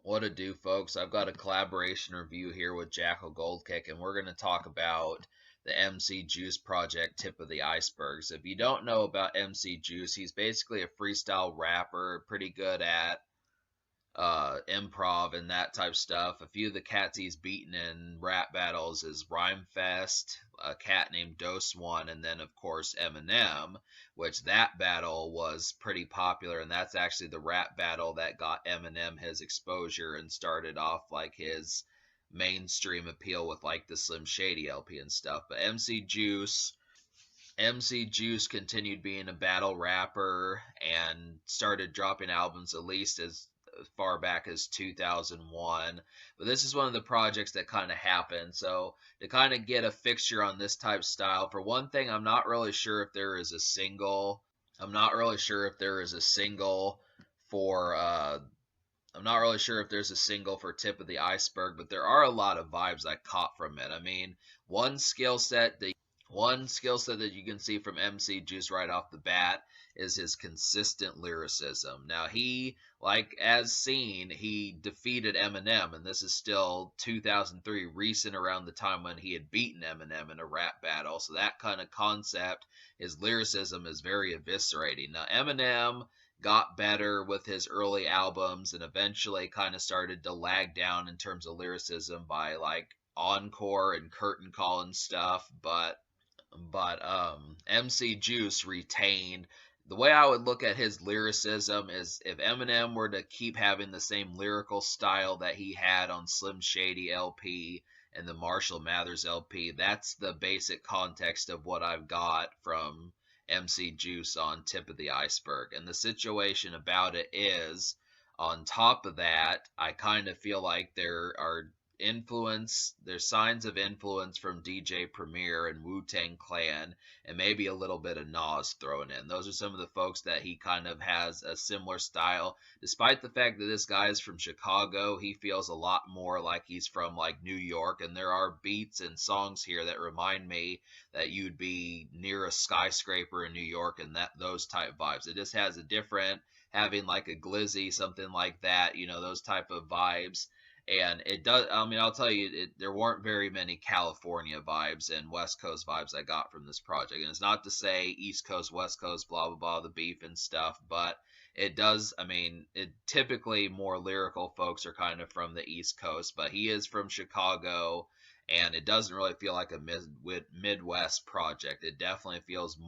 What to do, folks? I've got a collaboration review here with Jackal Goldkick, and we're going to talk about the MC Juice project, Tip of the Iceberg. So if you don't know about MC Juice, he's basically a freestyle rapper, pretty good at improv and that type of stuff. A few of the cats he's beaten in rap battles is Rhymefest, a cat named Dose One, and then of course Eminem, which that battle was pretty popular, and that's actually the rap battle that got Eminem his exposure and started off like his mainstream appeal with like the Slim Shady LP and stuff. But MC Juice continued being a battle rapper and started dropping albums at least as far back as 2001. But this is one of the projects that kind of happened. So to kind of get a fixture on this type of style, for one thing, I'm not really sure if there is a single. I'm not really sure if there is a single for. I'm not really sure if there's a single for Tip of the Iceberg, but there are a lot of vibes I caught from it. I mean, one skill set that you can see from MC Juice right off the bat is his consistent lyricism. Now, like as seen, he defeated Eminem, and this is still 2003, recent around the time when he had beaten Eminem in a rap battle. So that kind of concept, his lyricism is very eviscerating. Now, Eminem got better with his early albums and eventually kind of started to lag down in terms of lyricism by like Encore and Curtain Call and stuff, but MC Juice retained. The way I would look at his lyricism is if Eminem were to keep having the same lyrical style that he had on Slim Shady LP and the Marshall Mathers LP, that's the basic context of what I've got from MC Juice on Tip of the Iceberg. And the situation about it is, on top of that, I kind of feel like there's signs of influence from DJ Premier and Wu-Tang Clan, and maybe a little bit of Nas thrown in. Those are some of the folks that he kind of has a similar style. Despite the fact that this guy is from Chicago, he feels a lot more like he's from like New York, and there are beats and songs here that remind me that you'd be near a skyscraper in New York and that those type vibes. It just has a different, having like a glizzy, something like that, those type of vibes. And it does, I mean, I'll tell you, there weren't very many California vibes and West Coast vibes I got from this project. And it's not to say East Coast, West Coast, blah, blah, blah, the beef and stuff, but it does, I mean, it typically more lyrical folks are kind of from the East Coast, but he is from Chicago, and it doesn't really feel like a Midwest project. It definitely feels like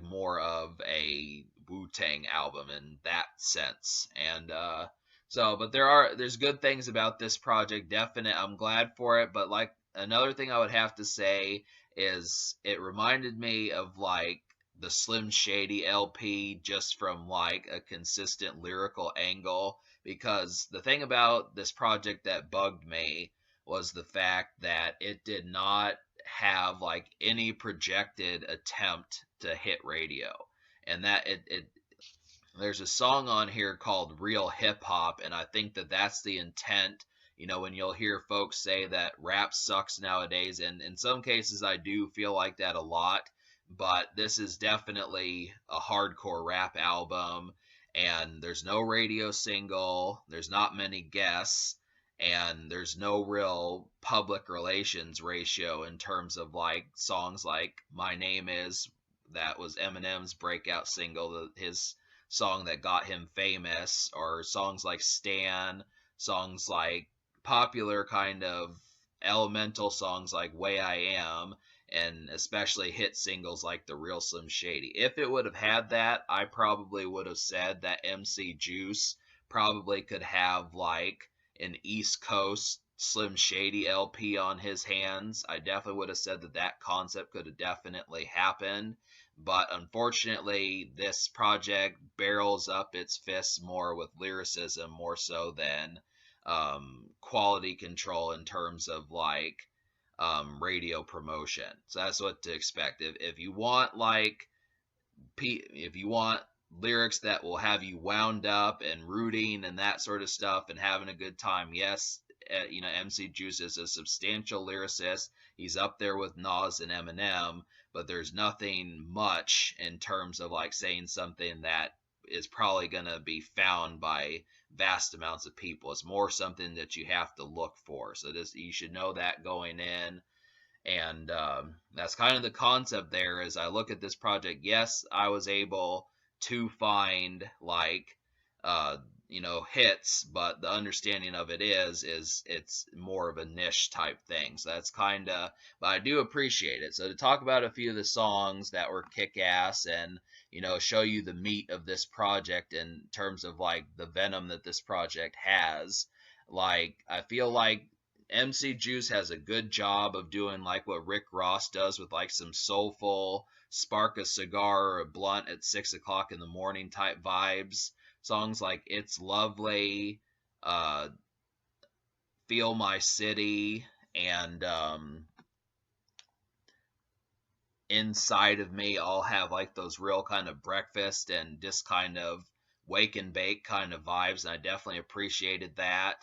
more of a Wu-Tang album in that sense. And but there's good things about this project. Definite, I'm glad for it. But like another thing I would have to say is it reminded me of like the Slim Shady LP just from like a consistent lyrical angle. Because the thing about this project that bugged me was the fact that it did not have like any projected attempt to hit radio, and that it there's a song on here called Real Hip Hop, and I think that that's the intent. When you'll hear folks say that rap sucks nowadays, and in some cases I do feel like that a lot, but this is definitely a hardcore rap album, and there's no radio single, there's not many guests, and there's no real public relations ratio in terms of like songs like My Name Is, that was Eminem's breakout single, his song that got him famous, or songs like Stan, songs like popular kind of elemental songs like Way I Am, and especially hit singles like The Real Slim Shady. If it would have had that, I probably would have said that MC Juice probably could have like an East Coast Slim Shady LP on his hands. I definitely would have said that that concept could have definitely happened. But unfortunately, this project barrels up its fists more with lyricism more so than quality control in terms of like radio promotion. So that's what to expect. If you want like if you want lyrics that will have you wound up and rooting and that sort of stuff and having a good time, yes, MC Juice is a substantial lyricist. He's up there with Nas and Eminem, but there's nothing much in terms of like saying something that is probably going to be found by vast amounts of people. It's more something that you have to look for. So this, you should know that going in. And that's kind of the concept there. As I look at this project, yes, I was able to find like uh, hits, but the understanding of it is it's more of a niche type thing. So that's kind of, but I do appreciate it. So to talk about a few of the songs that were kick ass and show you the meat of this project in terms of like the venom that this project has. Like I feel like MC Juice has a good job of doing like what Rick Ross does with like some soulful spark a cigar or a blunt at 6 o'clock in the morning type vibes. Songs like It's Lovely, uh, Feel My City, and Inside of Me all have like those real kind of breakfast and just kind of wake and bake kind of vibes, and I definitely appreciated that.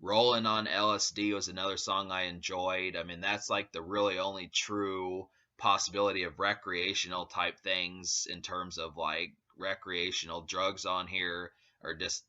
Rolling on LSD was another song I enjoyed. I mean, that's like the really only true possibility of recreational type things in terms of like recreational drugs on here, or just,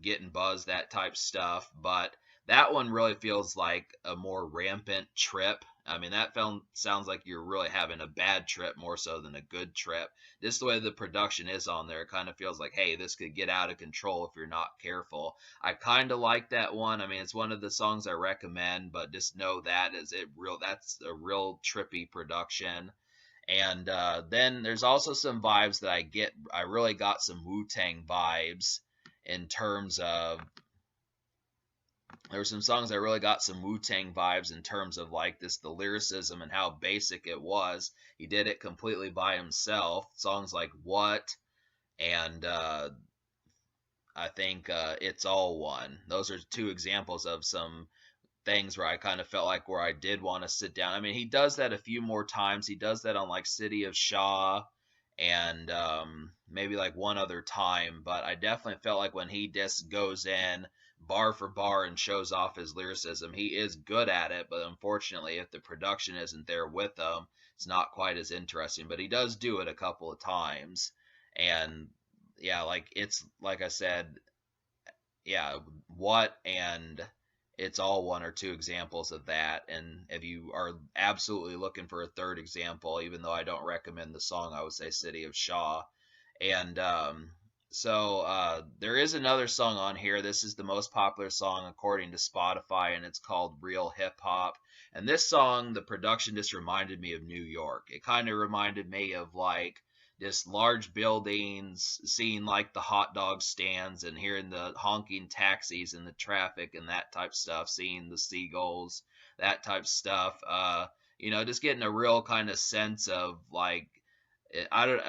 getting buzzed, that type stuff. But that one really feels like a more rampant trip. I mean, that film sounds like you're really having a bad trip more so than a good trip. Just the way the production is on there, it kind of feels like, hey, this could get out of control if you're not careful. I kind of like that one. I mean, it's one of the songs I recommend, but just know that that's a real trippy production. And then there's also some vibes that I get. I really got some Wu-Tang vibes in terms of there were some songs I really got some Wu-Tang vibes in terms of like this, the lyricism and how basic it was. He did it completely by himself. Songs like What and I think It's All One. Those are two examples of some things where I kind of felt like where I did want to sit down. I mean, he does that a few more times. He does that on like City of Shaw and maybe like one other time, but I definitely felt like when he just goes in bar for bar and shows off his lyricism, he is good at it, but unfortunately if the production isn't there with him, it's not quite as interesting. But he does do it a couple of times. And yeah, like it's like I said, yeah, What and It's All One or two examples of that. And if you are absolutely looking for a third example, even though I don't recommend the song, I would say City of Shaw. And there is another song on here. This is the most popular song according to Spotify, and it's called Real Hip Hop. And this song, the production just reminded me of New York. It kind of reminded me of like just large buildings, seeing like the hot dog stands and hearing the honking taxis in the traffic and that type stuff, seeing the seagulls, that type stuff. Just getting a real kind of sense of like I don't.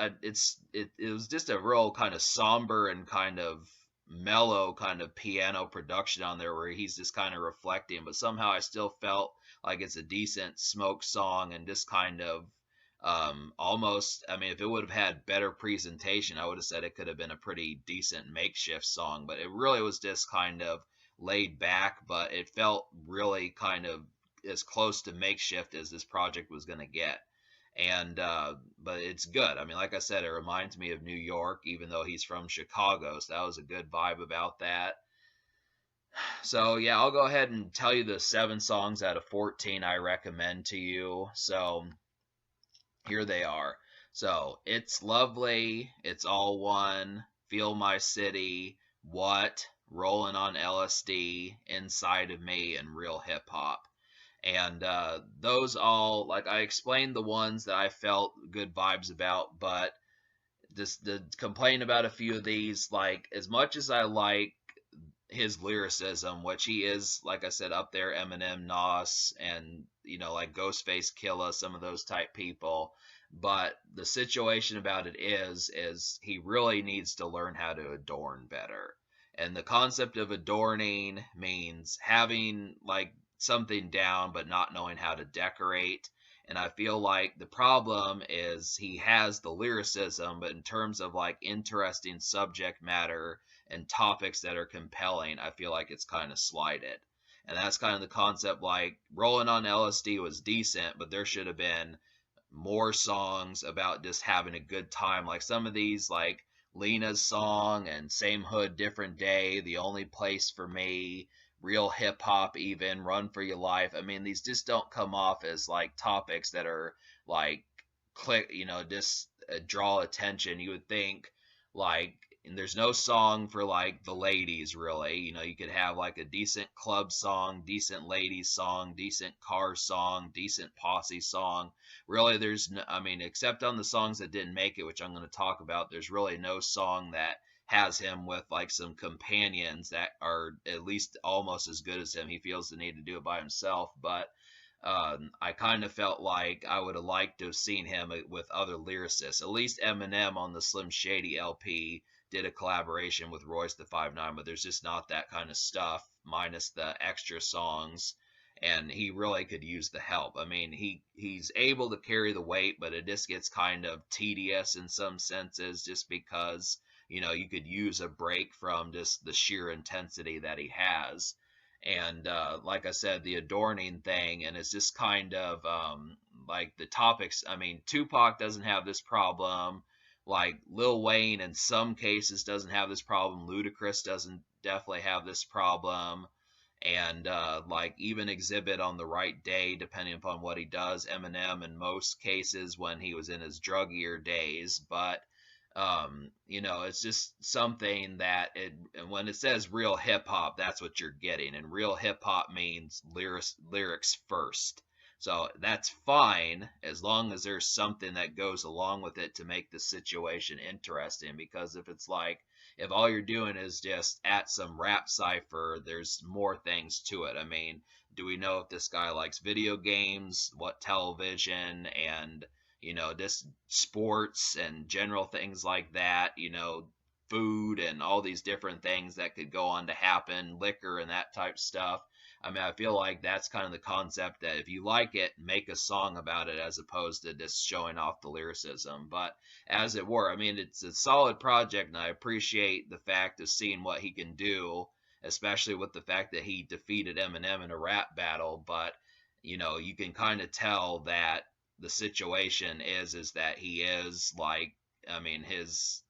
It was just a real kind of somber and kind of mellow kind of piano production on there where he's just kind of reflecting, but somehow I still felt like it's a decent smoke song and just kind of almost. I mean, if it would have had better presentation, I would have said it could have been a pretty decent makeshift song. But it really was just kind of laid back, but it felt really kind of as close to makeshift as this project was going to get. And but it's good. I mean, like I said, it reminds me of New York, even though he's from Chicago, so that was a good vibe about that. So yeah, I'll go ahead and tell you the 7 songs out of 14 I recommend to you. So here they are. So It's Lovely, It's All One, Feel My City, What, Rolling on LSD, Inside of Me, and Real Hip Hop. And those all, like I explained the ones that I felt good vibes about, but this the complain about a few of these, like as much as I like his lyricism, which he is, like I said, up there, Eminem, Nas, and like Ghostface Killah, some of those type people. But the situation about it is he really needs to learn how to adorn better. And the concept of adorning means having like something down but not knowing how to decorate. And I feel like the problem is he has the lyricism, but in terms of like interesting subject matter and topics that are compelling, I feel like it's kind of slighted. And that's kind of the concept. Like Rolling on LSD was decent, but there should have been more songs about just having a good time. Like some of these, like Lena's song and Same Hood, Different Day, The Only Place for Me, Real Hip Hop, even Run for Your Life. I mean, these just don't come off as like topics that are like click, just draw attention. You would think like, and there's no song for like the ladies really. You could have like a decent club song, decent ladies song, decent car song, decent posse song. Really, there's no, I mean, except on the songs that didn't make it, which I'm going to talk about, there's really no song that has him with like some companions that are at least almost as good as him. He feels the need to do it by himself, but I kind of felt like I would have liked to have seen him with other lyricists. At least Eminem on the Slim Shady LP did a collaboration with Royce the 5'9", but there's just not that kind of stuff minus the extra songs, and he really could use the help. I mean, he's able to carry the weight, but it just gets kind of tedious in some senses just because you could use a break from just the sheer intensity that he has. And like I said, the adorning thing, and it's just kind of like the topics. I mean, Tupac doesn't have this problem. Like Lil Wayne, in some cases, doesn't have this problem. Ludacris doesn't definitely have this problem, and like even Exhibit on the right day, depending upon what he does. Eminem in most cases when he was in his druggier days, but it's just something that when it says real hip hop, that's what you're getting. And real hip hop means lyrics first. So that's fine as long as there's something that goes along with it to make the situation interesting. Because if all you're doing is just at some rap cipher, there's more things to it. I mean, do we know if this guy likes video games, what television, and just sports and general things like that, food and all these different things that could go on to happen, liquor and that type stuff. I mean, I feel like that's kind of the concept that if you like it, make a song about it as opposed to just showing off the lyricism. But as it were, I mean, it's a solid project, and I appreciate the fact of seeing what he can do, especially with the fact that he defeated Eminem in a rap battle. But, you can kind of tell that the situation is that he is like, I mean, his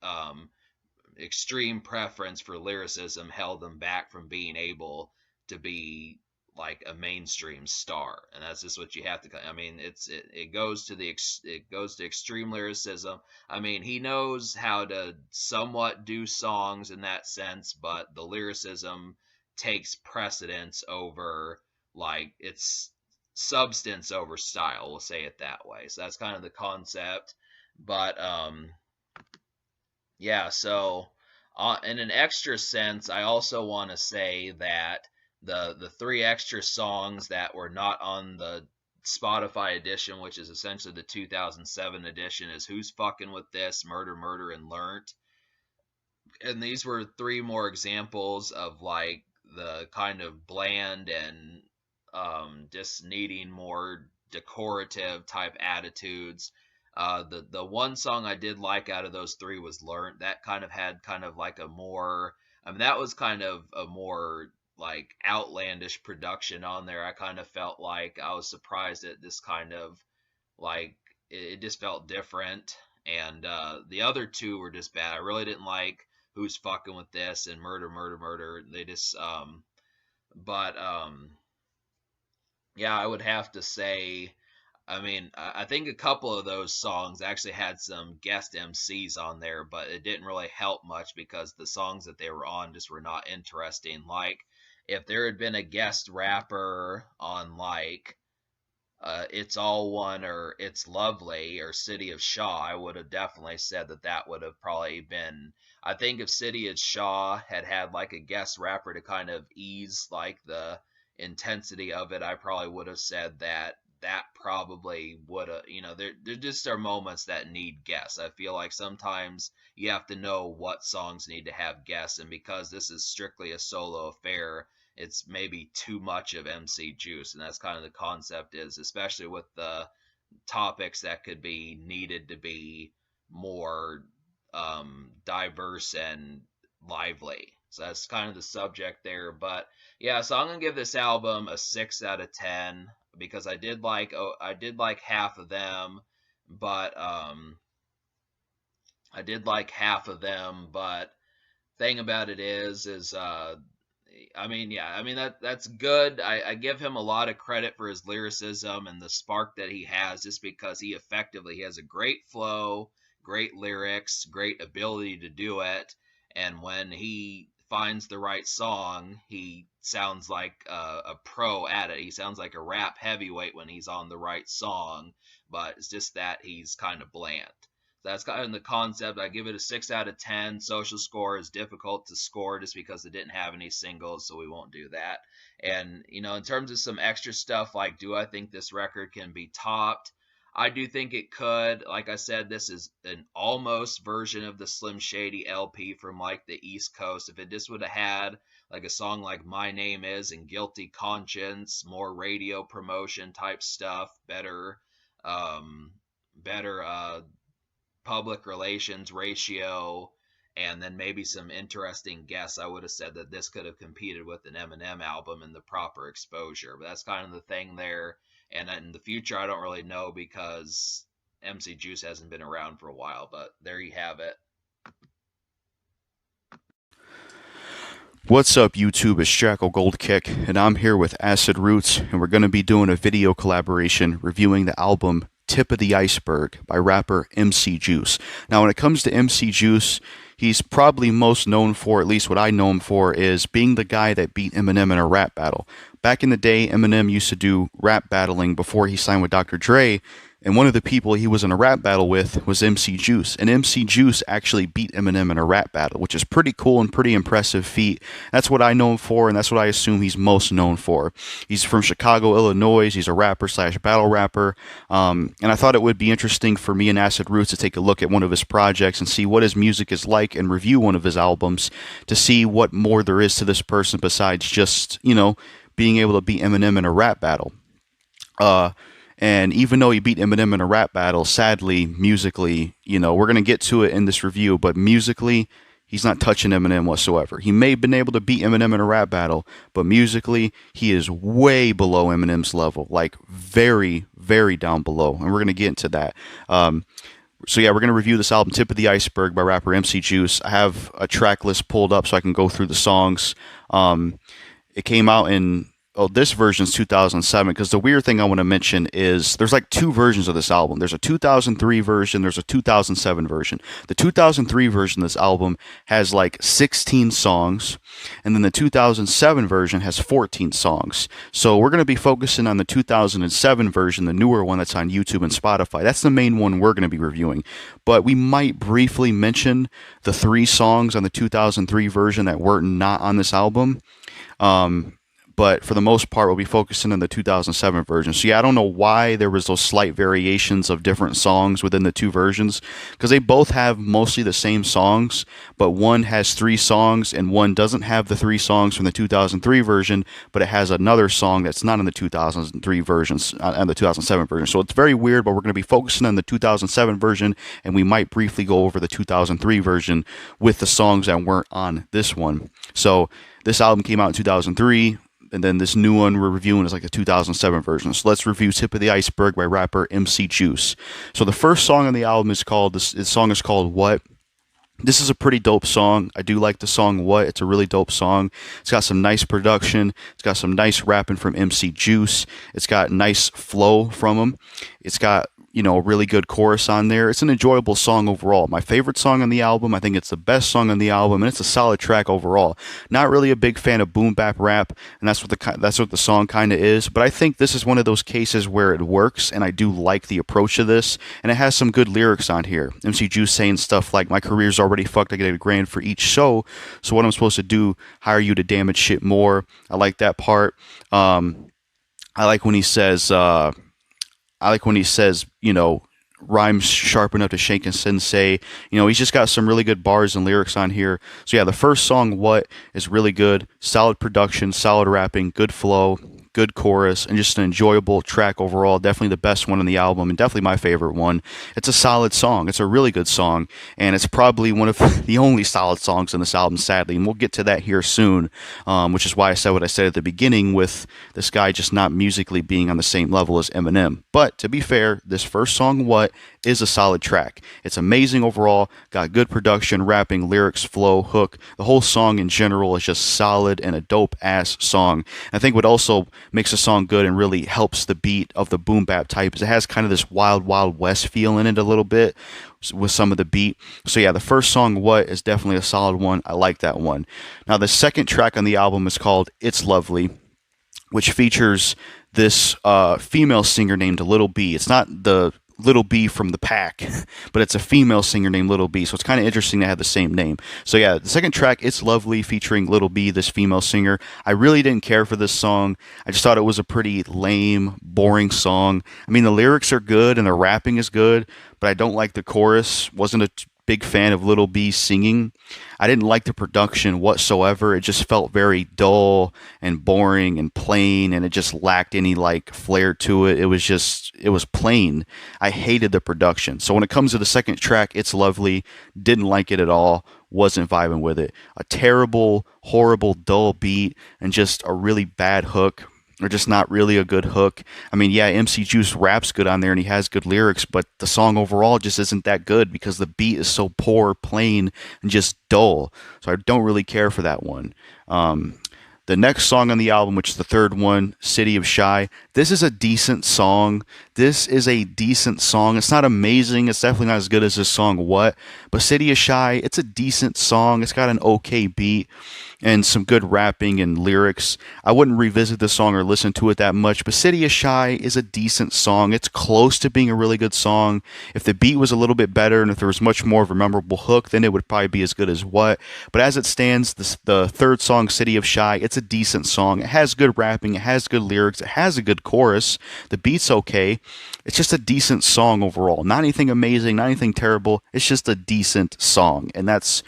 um, extreme preference for lyricism held him back from being able to be like a mainstream star, and that's just what you have to. I mean, it goes to extreme lyricism. I mean, he knows how to somewhat do songs in that sense, but the lyricism takes precedence over like it's substance over style. We'll say it that way. So that's kind of the concept, but yeah, so in an extra sense, I also want to say that the three extra songs that were not on the Spotify edition, which is essentially the 2007 edition, is Who's Fucking With This, Murder, Murder, and Learnt. And these were three more examples of like the kind of bland and just needing more decorative type attitudes. The one song I did like out of those three was Learned. That kind of had kind of like a more, I mean, that was kind of a more like outlandish production on there. I kind of felt like I was surprised at this kind of like, it just felt different. And the other two were just bad. I really didn't like Who's Fucking With This and Murder, Murder, Murder. They just, but yeah, I would have to say, I mean, I think a couple of those songs actually had some guest MCs on there, but it didn't really help much because the songs that they were on just were not interesting. Like, if there had been a guest rapper on, like, It's All One or It's Lovely or City of Shaw, I would have definitely said that that would have probably been. I think if City of Shaw had like a guest rapper to kind of ease like the intensity of it, I probably would have said that that probably would have, there just are moments that need guests. I feel like sometimes you have to know what songs need to have guests, and because this is strictly a solo affair, it's maybe too much of MC juice, and that's kind of the concept is, especially with the topics that could be needed to be more diverse and lively. So that's kind of the subject there. But yeah, so I'm gonna give this album a 6 out of 10 because I did like half of them, but I did like half of them, but thing about it is I mean, yeah, I mean that's good. I give him a lot of credit for his lyricism and the spark that he has, just because he has a great flow, great lyrics, great ability to do it, and when he finds the right song, he sounds like a pro at it. He sounds like a rap heavyweight when he's on the right song, but it's just that he's kind of bland. That's kind of the concept. I give it a 6 out of 10. Social score is difficult to score just because it didn't have any singles, so we won't do that. And, in terms of some extra stuff, like, do I think this record can be topped? I do think it could. Like I said, this is an almost version of the Slim Shady LP from, like, the East Coast. If it just would have had, like, a song like My Name Is and Guilty Conscience, more radio promotion type stuff, better public relations ratio, and then maybe some interesting guests, I would have said that this could have competed with an Eminem album in the proper exposure. But that's kind of the thing there. And in the future, I don't really know because MC Juice hasn't been around for a while. But there you have it. What's up, YouTube? It's Jackal Goldkick, and I'm here with Acid Roots, and we're going to be doing a video collaboration reviewing the album Tip of the Iceberg by rapper MC Juice. Now, when it comes to MC Juice, he's probably most known for, at least what I know him for, is being the guy that beat Eminem in a rap battle. Back in the day, Eminem used to do rap battling before he signed with Dr. Dre, and one of the people he was in a rap battle with was MC Juice. And MC Juice actually beat Eminem in a rap battle, which is pretty cool and pretty impressive feat. That's what I know him for, and that's what I assume he's most known for. He's from Chicago, Illinois. He's a rapper slash battle rapper. And I thought it would be interesting for me and Acid Roots to take a look at one of his projects and see what his music is like and review one of his albums to see what more there is to this person besides just, being able to beat Eminem in a rap battle. And even though he beat Eminem in a rap battle, sadly, musically, we're going to get to it in this review, but musically, he's not touching Eminem whatsoever. He may have been able to beat Eminem in a rap battle, but musically, he is way below Eminem's level, like very, very down below. And we're going to get into that. So yeah, we're going to review this album, Tip of the Iceberg by rapper MC Juice. I have a track list pulled up so I can go through the songs. It came out in... Oh, this version's 2007, because the weird thing I want to mention is there's like two versions of this album. There's a 2003 version, there's a 2007 version. The 2003 version of this album has like 16 songs, and then the 2007 version has 14 songs. So we're going to be focusing on the 2007 version, the newer one that's on YouTube and Spotify. That's the main one we're going to be reviewing. But we might briefly mention the 3 songs on the 2003 version that were not on this album. But for the most part, we'll be focusing on the 2007 version. So yeah, I don't know why there was those slight variations of different songs within the two versions, because they both have mostly the same songs, but one has 3 songs and one doesn't have the 3 songs from the 2003 version, but it has another song that's not in the 2003 versions and the 2007 version. So it's very weird, but we're going to be focusing on the 2007 version, and we might briefly go over the 2003 version with the songs that weren't on this one. So this album came out in 2003. And then this new one we're reviewing is like the 2007 version. So let's review Tip of the Iceberg by rapper MC Juice. So the first song on the album is called, this song is called What? This is a pretty dope song. I do like the song What? It's a really dope song. It's got some nice production. It's got some nice rapping from MC Juice. It's got nice flow from him. It's got a really good chorus on there. It's an enjoyable song overall. My favorite song on the album. I think it's the best song on the album, and it's a solid track overall. Not really a big fan of boom bap rap, and that's what the song kind of is. But I think this is one of those cases where it works, and I do like the approach to this. And it has some good lyrics on here. MC Juice saying stuff like, "My career's already fucked. I get $1,000 for each show. So what I'm supposed to do? Hire you to damage shit more." I like that part. I like when he says. Rhymes sharp enough to shake a sensei. He's just got some really good bars and lyrics on here. So yeah, the first song, What, is really good. Solid production, solid rapping, good flow, good chorus, and just an enjoyable track overall. Definitely the best one on the album, and definitely my favorite one. It's a solid song. It's a really good song, and it's probably one of the only solid songs on this album, sadly, and we'll get to that here soon, which is why I said what I said at the beginning with this guy just not musically being on the same level as Eminem. But to be fair, this first song, What, is a solid track. It's amazing overall, got good production, rapping, lyrics, flow, hook. The whole song in general is just solid and a dope ass song. I think what also makes a song good and really helps the beat of the boom bap type is it has kind of this wild, wild west feel in it a little bit with some of the beat. So yeah, the first song, What, is definitely a solid one. I like that one. Now, the second track on the album is called It's Lovely, which features this female singer named Little B. It's not the Little B from the pack, but it's a female singer named Little B. So it's kind of interesting to have the same name. So yeah, the second track, It's Lovely, featuring Little B, this female singer. I really didn't care for this song. I just thought it was a pretty lame, boring song. I mean, the lyrics are good and the rapping is good, but I don't like the chorus. Wasn't a big fan of Little B singing. I didn't like the production whatsoever. It just felt very dull and boring and plain, and it just lacked any like flair to it. It was plain. I hated the production. So when it comes to the second track, It's Lovely, didn't like it at all. Wasn't vibing with it. A terrible, horrible, dull beat and just a really bad hook, or just not really a good hook. I mean, yeah, MC Juice raps good on there and he has good lyrics, but the song overall just isn't that good because the beat is so poor, plain, and just dull. So I don't really care for that one. The next song on the album, which is the third one, City of Shy, this is a decent song. This is a decent song. It's not amazing. It's definitely not as good as this song, What? But City of Shy, it's a decent song. It's got an okay beat and some good rapping and lyrics. I wouldn't revisit this song or listen to it that much, but City of Shy is a decent song. It's close to being a really good song. If the beat was a little bit better and if there was much more of a memorable hook, then it would probably be as good as What. But as it stands, the third song, City of Shy, it's a decent song. It has good rapping. It has good lyrics. It has a good chorus. The beat's okay. It's just a decent song overall. Not anything amazing, not anything terrible. It's just a decent song. And that's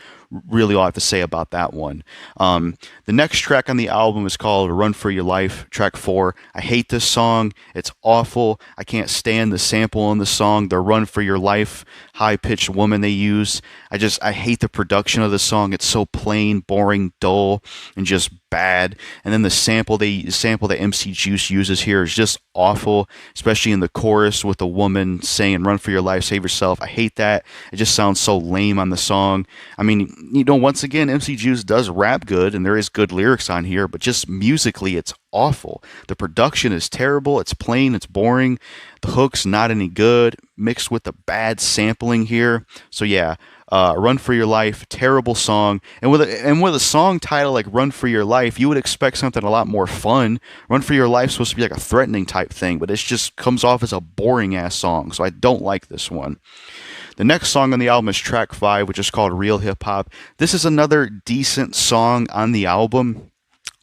really all I have to say about that one. The next track on the album is called Run For Your Life, track 4. I hate this song. It's awful. I can't stand the sample in the song, the Run For Your Life high-pitched woman they use. I hate the production of the song. It's so plain, boring, dull, and just bad. And then the sample that MC Juice uses here is just awful, especially in the chorus with the woman saying "Run for your life, save yourself." I hate that. It just sounds so lame on the song. I mean, once again, MC Juice does rap good and there is good lyrics on here, but just musically it's awful. The production is terrible. It's plain, it's boring. The hook's not any good, mixed with the bad sampling here. So yeah, Run For Your Life, terrible song. And with a song title like Run For Your Life, you would expect something a lot more fun. Run For Your Life is supposed to be like a threatening type thing, but it just comes off as a boring ass song. So I don't like this one. The next song on the album is track 5, which is called Real Hip Hop. This is another decent song on the album.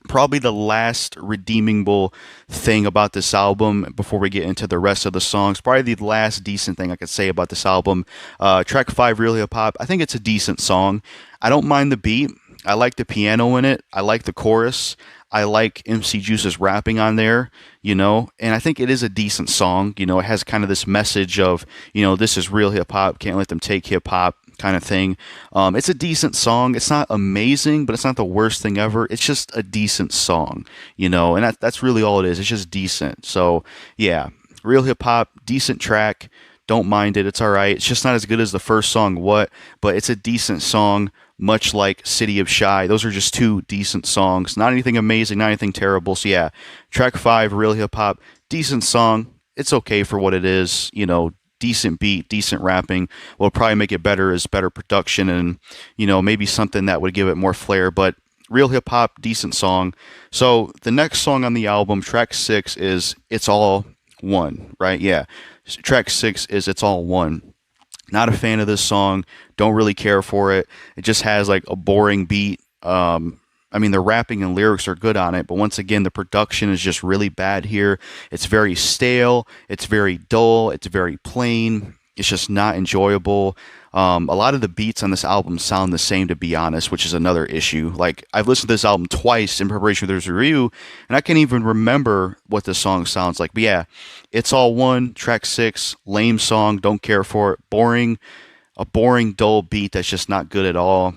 Probably the last redeemable thing about this album before we get into the rest of the songs. Probably the last decent thing I could say about this album. Track 5, Real Hip Hop. I think it's a decent song. I don't mind the beat. I like the piano in it. I like the chorus. I like MC Juice's rapping on there, and I think it is a decent song. It has kind of this message of, this is real hip hop, can't let them take hip hop kind of thing. It's a decent song. It's not amazing, but it's not the worst thing ever. It's just a decent song, and that's really all it is. It's just decent. So yeah, real hip hop, decent track. Don't mind it. It's all right. It's just not as good as the first song, What, but it's a decent song. Much like City of Shy. Those are just two decent songs. Not anything amazing, not anything terrible. So yeah, track 5, Real Hip Hop, decent song. It's okay for what it is. Decent beat, decent rapping. What'll probably make it better is better production and, maybe something that would give it more flair. But Real Hip Hop, decent song. So the next song on the album, track 6, is It's All One, right? Yeah. Track 6 is It's All One. Not a fan of this song. Don't really care for it. It just has like a boring beat. I mean, the rapping and lyrics are good on it, but once again, the production is just really bad here. It's very stale. It's very dull. It's very plain. It's just not enjoyable. A lot of the beats on this album sound the same, to be honest, which is another issue. Like, I've listened to this album twice in preparation for this review, and I can't even remember what the song sounds like. But yeah, It's All One, track 6, lame song, don't care for it, boring, a boring, dull beat that's just not good at all.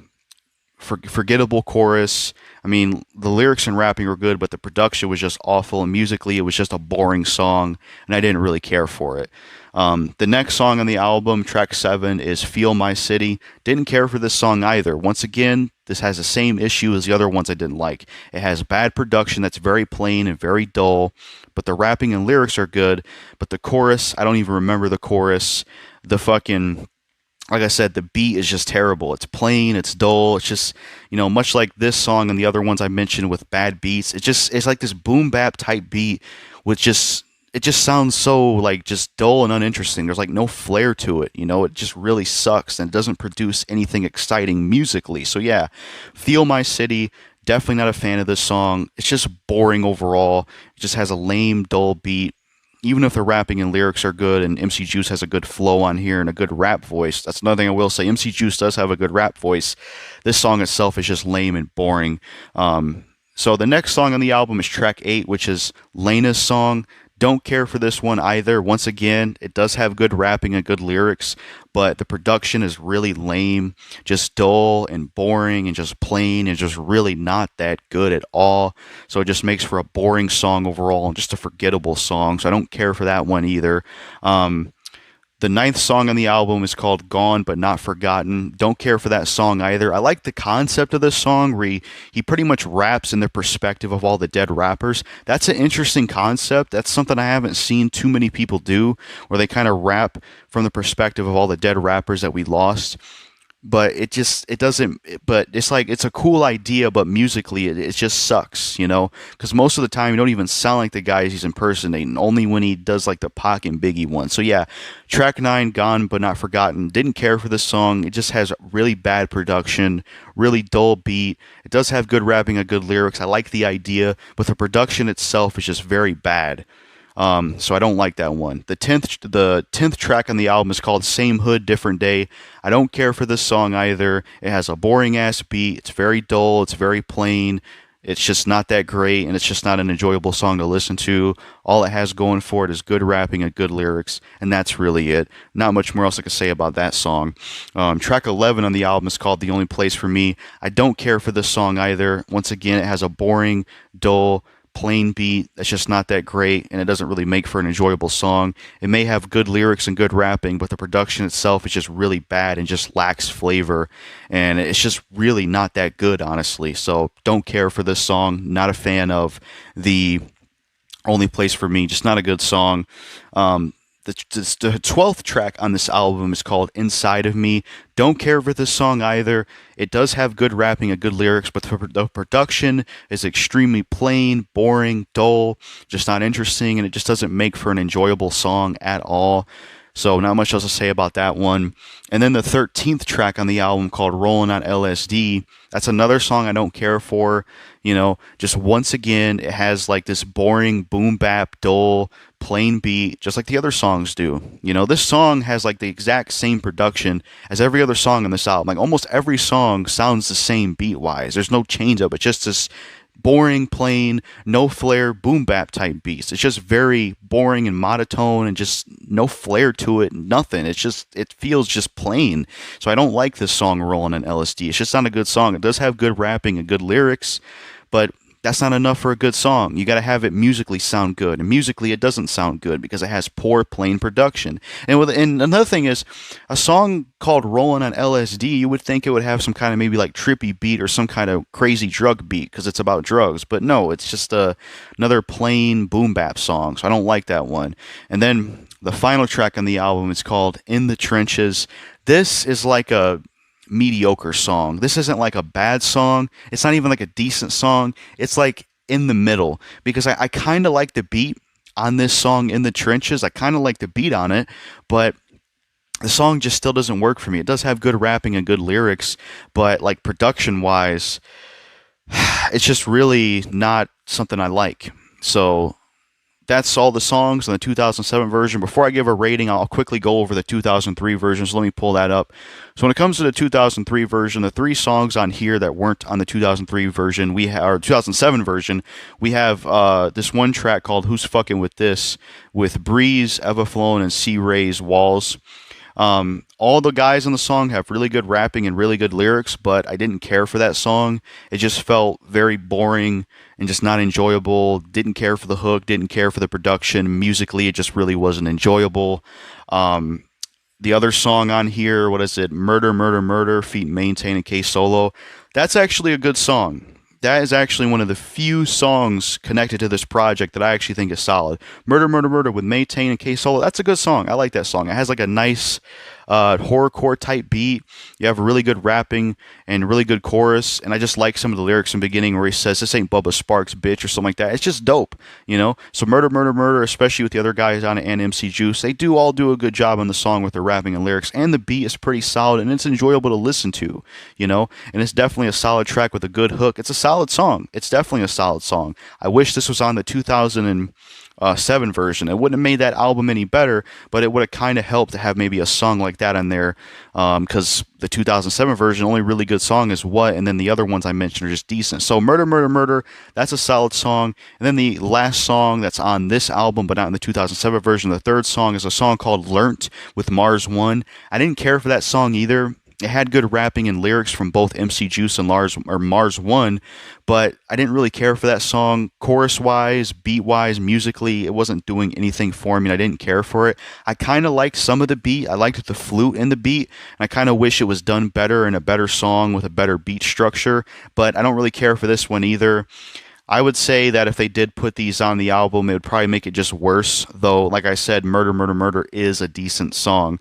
forgettable chorus. I mean, the lyrics and rapping were good, but the production was just awful, and musically, it was just a boring song, and I didn't really care for it. The next song on the album, track 7, is Feel My City. Didn't care for this song either. Once again, this has the same issue as the other ones I didn't like. It has bad production that's very plain and very dull, but the rapping and lyrics are good. But the chorus, I don't even remember the chorus. The fucking, like I said, the beat is just terrible. It's plain, it's dull. It's just, much like this song and the other ones I mentioned with bad beats. It's like this boom bap type beat with just, it just sounds so like just dull and uninteresting. There's like no flair to it. It just really sucks and it doesn't produce anything exciting musically. So yeah, Feel My City. Definitely not a fan of this song. It's just boring overall. It just has a lame, dull beat. Even if the rapping and lyrics are good and MC Juice has a good flow on here and a good rap voice, that's another thing I will say. MC Juice does have a good rap voice. This song itself is just lame and boring. So the next song on the album is track 8, which is Lena's song. Don't care for this one either. Once again, it does have good rapping and good lyrics, but the production is really lame, just dull and boring and just plain and just really not that good at all. So it just makes for a boring song overall and just a forgettable song. So I don't care for that one either. The ninth song on the album is called Gone But Not Forgotten. Don't care for that song either. I like the concept of this song where he pretty much raps in the perspective of all the dead rappers. That's an interesting concept. That's something I haven't seen too many people do, where they kind of rap from the perspective of all the dead rappers that we lost. But but it's like, it's a cool idea, but musically it just sucks, because most of the time you don't even sound like the guys he's impersonating, only when he does like the Pac and Biggie one. So yeah, track 9, Gone But Not Forgotten. Didn't care for this song. It just has really bad production, really dull beat. It does have good rapping and good lyrics. I like the idea, but the production itself is just very bad. So I don't like that one. The tenth track on the album is called Same Hood, Different Day. I don't care for this song either. It has a boring ass beat. It's very dull. It's very plain. It's just not that great, and it's just not an enjoyable song to listen to. All it has going for it is good rapping and good lyrics, and that's really it. Not much more else I can say about that song. Track 11 on the album is called The Only Place for Me. I don't care for this song either. Once again, it has a boring, dull, plain beat that's just not that great, and it doesn't really make for an enjoyable song. It may have good lyrics and good rapping, but the production itself is just really bad and just lacks flavor, and it's just really not that good, honestly. So don't care for this song. Not a fan of The Only Place for Me. Just not a good song. The 12th track on this album is called Inside of Me. Don't care for this song either. It does have good rapping and good lyrics, but the production is extremely plain, boring, dull, just not interesting, and it just doesn't make for an enjoyable song at all. So not much else to say about that one. And then the 13th track on the album called Rollin' Out Lsd. That's another song I don't care for. Just once again, it has like this boring boom bap, dull, plain beat, just like the other songs do. This song has like the exact same production as every other song on this album. Like almost every song sounds the same beat wise. There's no change up. It's just this boring, plain, no flair, boom bap type beats. It's just very boring and monotone and just no flair to it, nothing. It feels just plain. So I don't like this song, Rollin' on LSD. It's just not a good song. It does have good rapping and good lyrics, but that's not enough for a good song. You got to have it musically sound good, and musically it doesn't sound good because it has poor, plain production. And another thing is, a song called "Rollin' on LSD," you would think it would have some kind of maybe like trippy beat or some kind of crazy drug beat because it's about drugs, but no, it's just another plain boom bap song. So I don't like that one. And then the final track on the album is called "In the Trenches." This is like a mediocre song. This isn't like a bad song. It's not even like a decent song. It's like in the middle, because I kind of like the beat on this song, In the Trenches. I kind of like the beat on it, but the song just still doesn't work for me. It does have good rapping and good lyrics, but like production wise, it's just really not something I like. So that's all the songs on the 2007 version. Before I give a rating, I'll quickly go over the 2003 version, so let me pull that up. So when it comes to the 2003 version, the 3 songs on here that weren't on the 2003 version, or 2007 version, we have this one track called Who's Fucking With This, with Breeze, Everflowing, and C. Ray's Walls. All the guys on the song have really good rapping and really good lyrics, but I didn't care for that song. It just felt very boring and just not enjoyable. Didn't care for the hook, didn't care for the production. Musically, it just really wasn't enjoyable. Um, the other song on here, what is it? Murder, Murder, Murder, feat. Maintain and K Solo. That's actually a good song. That is actually one of the few songs connected to this project that I actually think is solid. Murder, Murder, Murder with Maintain and K Solo. That's a good song. I like that song. It has like a nice horrorcore type beat. You have really good rapping and really good chorus. And I just like some of the lyrics in the beginning where he says, "This ain't Bubba Sparks, bitch," or something like that. It's just dope, you know? So Murder, Murder, Murder, especially with the other guys on it and MC Juice, they do all do a good job on the song with their rapping and lyrics. And the beat is pretty solid and it's enjoyable to listen to, you know? And it's definitely a solid track with a good hook. It's a solid song. It's definitely a solid song. I wish this was on the 2007 version. It wouldn't have made that album any better, but it would have kind of helped to have maybe a song like that on there, because the 2007 version, only really good song is What, and then the other ones I mentioned are just decent. So Murder, Murder, Murder, that's a solid song. And then the last song that's on this album, but not in the 2007 version, the third song is a song called Learnt with Mars One. I didn't care for that song either. It had good rapping and lyrics from both MC Juice and Mars One, but I didn't really care for that song. Chorus wise, beat wise, musically, it wasn't doing anything for me, and I didn't care for it. I kind of liked some of the beat. I liked the flute in the beat, and I kind of wish it was done better in a better song with a better beat structure, but I don't really care for this one either. I would say that if they did put these on the album, it would probably make it just worse, though, like I said, Murder, Murder, Murder is a decent song.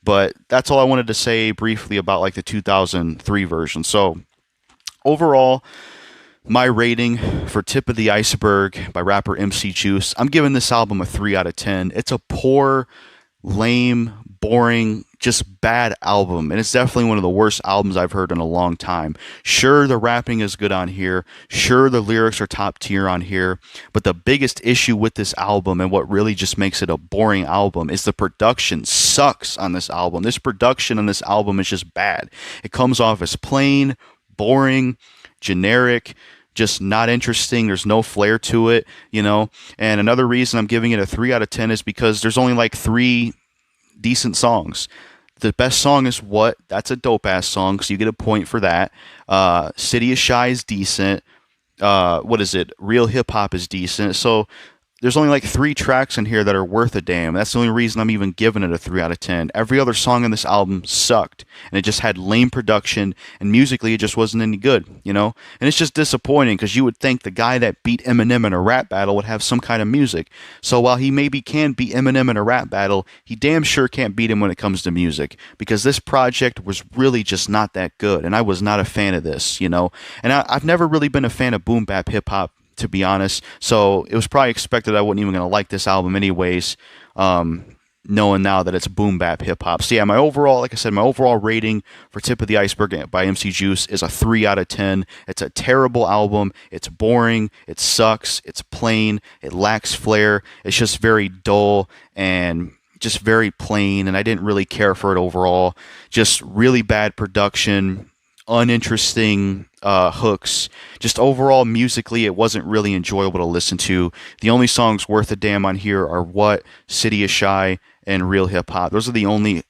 But that's all I wanted to say briefly about like the 2003 version. So overall, my rating for Tip of the Iceberg by rapper MC Juice, I'm giving this album a 3 out of 10. It's a poor, lame, boring, just bad album, and it's definitely one of the worst albums I've heard in a long time. Sure, the rapping is good on here. Sure, the lyrics are top tier on here. But the biggest issue with this album, and what really just makes it a boring album, is the production sucks on this album. This production on this album is just bad. It comes off as plain, boring, generic, just not interesting. There's no flair to it, you know. And another reason I'm giving it a 3 out of 10 is because there's only like 3 decent songs. The best song is What. That's a dope ass song, so you get a point for that. City is Shy is decent. What is it? Real Hip Hop is decent. So there's only like 3 tracks in here that are worth a damn. That's the only reason I'm even giving it a 3 out of 10. Every other song on this album sucked, and it just had lame production, and musically it just wasn't any good, you know? And it's just disappointing because you would think the guy that beat Eminem in a rap battle would have some kind of music. So while he maybe can beat Eminem in a rap battle, he damn sure can't beat him when it comes to music, because this project was really just not that good, and I was not a fan of this, you know? And I've never really been a fan of boom bap hip hop, to be honest. So it was probably expected I wasn't even going to like this album anyways, knowing now that it's boom bap hip hop. So yeah, my overall, like I said, my overall rating for Tip of the Iceberg by MC Juice is a 3 out of 10. It's a terrible album. It's boring. It sucks. It's plain. It lacks flair. It's just very dull and just very plain, and I didn't really care for it overall. Just really bad production, uninteresting hooks. Just overall, musically, it wasn't really enjoyable to listen to. The only songs worth a damn on here are What, City is Shy, and Real Hip Hop. Those are the only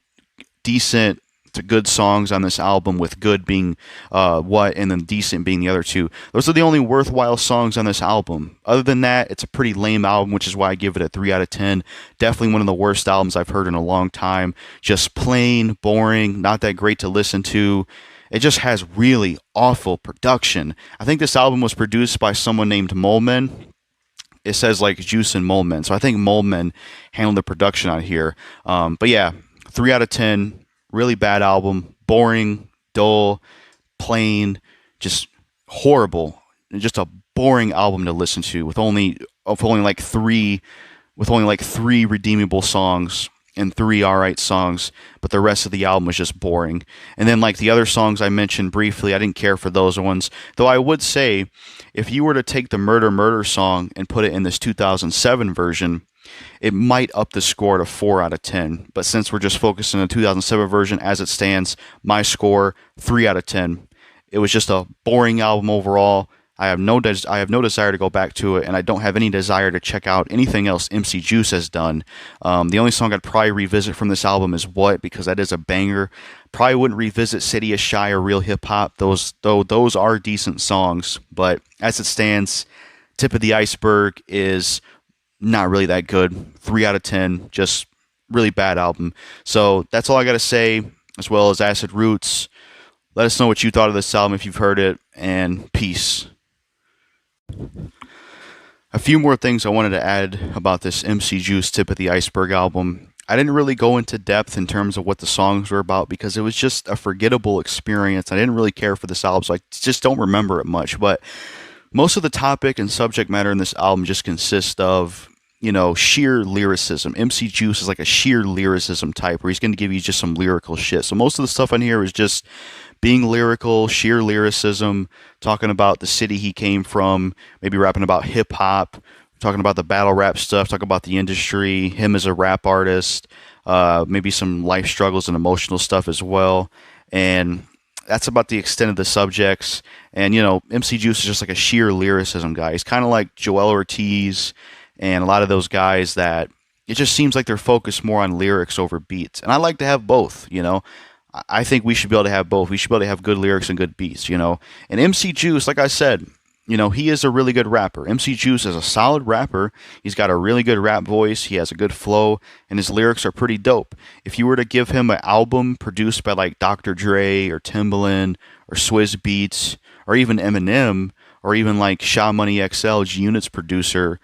decent to good songs on this album, with good being What, and then decent being the other 2. Those are the only worthwhile songs on this album. Other than that, it's a pretty lame album, which is why I give it a 3 out of 10. Definitely one of the worst albums I've heard in a long time. Just plain, boring, not that great to listen to. It just has really awful production. I think this album was produced by someone named Moleman. It says like Juice and Moleman, so I think Moleman handled the production on here. But yeah, 3 out of 10. Really bad album. Boring, dull, plain, just horrible. Just a boring album to listen to with only like 3 redeemable songs and 3 alright songs, but the rest of the album was just boring. And then like the other songs I mentioned briefly, I didn't care for those ones. Though I would say, if you were to take the Murder Murder song and put it in this 2007 version, it might up the score to 4 out of 10. But since we're just focusing on the 2007 version as it stands, my score, 3 out of 10. It was just a boring album overall. I have no desire to go back to it, and I don't have any desire to check out anything else MC Juice has done. The only song I'd probably revisit from this album is What, because that is a banger. Probably wouldn't revisit City is Shy or Real Hip Hop. Those are decent songs, but as it stands, Tip of the Iceberg is not really that good. 3 out of 10, just really bad album. So that's all I got to say, as well as Acid Roots. Let us know what you thought of this album if you've heard it, and peace. A few more things I wanted to add about this MC Juice Tip of the Iceberg album. I didn't really go into depth in terms of what the songs were about because it was just a forgettable experience. I didn't really care for this album, so I just don't remember it much. But most of the topic and subject matter in this album just consist of, sheer lyricism. MC Juice is like a sheer lyricism type where he's going to give you just some lyrical shit. So most of the stuff on here is just being lyrical, sheer lyricism, talking about the city he came from, maybe rapping about hip hop, talking about the battle rap stuff, talking about the industry, him as a rap artist, maybe some life struggles and emotional stuff as well. And that's about the extent of the subjects. And, MC Juice is just like a sheer lyricism guy. He's kind of like Joel Ortiz and a lot of those guys that it just seems like they're focused more on lyrics over beats. And I like to have both. I think we should be able to have both. We should be able to have good lyrics and good beats. And MC Juice, like I said, he is a really good rapper. MC Juice is a solid rapper. He's got a really good rap voice. He has a good flow, and his lyrics are pretty dope. If you were to give him an album produced by like Dr. Dre or Timbaland or Swizz Beatz or even Eminem or even like Sha Money XL, G Unit's producer,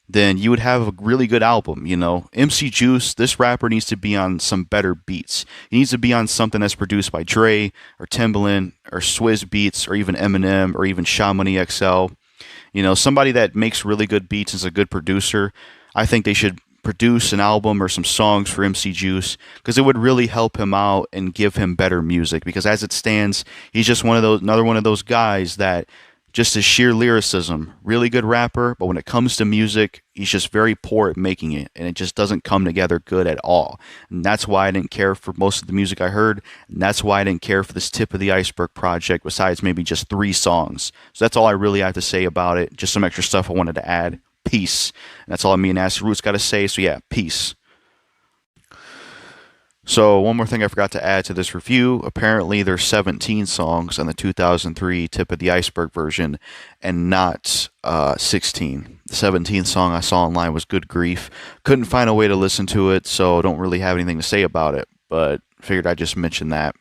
then you would have a really good album. MC Juice, this rapper needs to be on some better beats. He needs to be on something that's produced by Dre or Timbaland or Swizz Beatz or even Eminem or even Sha Money XL. Somebody that makes really good beats and is a good producer. I think they should produce an album or some songs for MC Juice because it would really help him out and give him better music, because as it stands, he's just another one of those guys that just his sheer lyricism, really good rapper, but when it comes to music, he's just very poor at making it, and it just doesn't come together good at all. And that's why I didn't care for most of the music I heard, and that's why I didn't care for this Tip of the Iceberg project, besides maybe just 3 songs. So that's all I really have to say about it. Just some extra stuff I wanted to add. Peace. And that's all me and Acid Roots got to say, so yeah, peace. So one more thing I forgot to add to this review. Apparently there's 17 songs on the 2003 Tip of the Iceberg version and not 16. The 17th song I saw online was Good Grief. Couldn't find a way to listen to it, so don't really have anything to say about it, but figured I'd just mention that.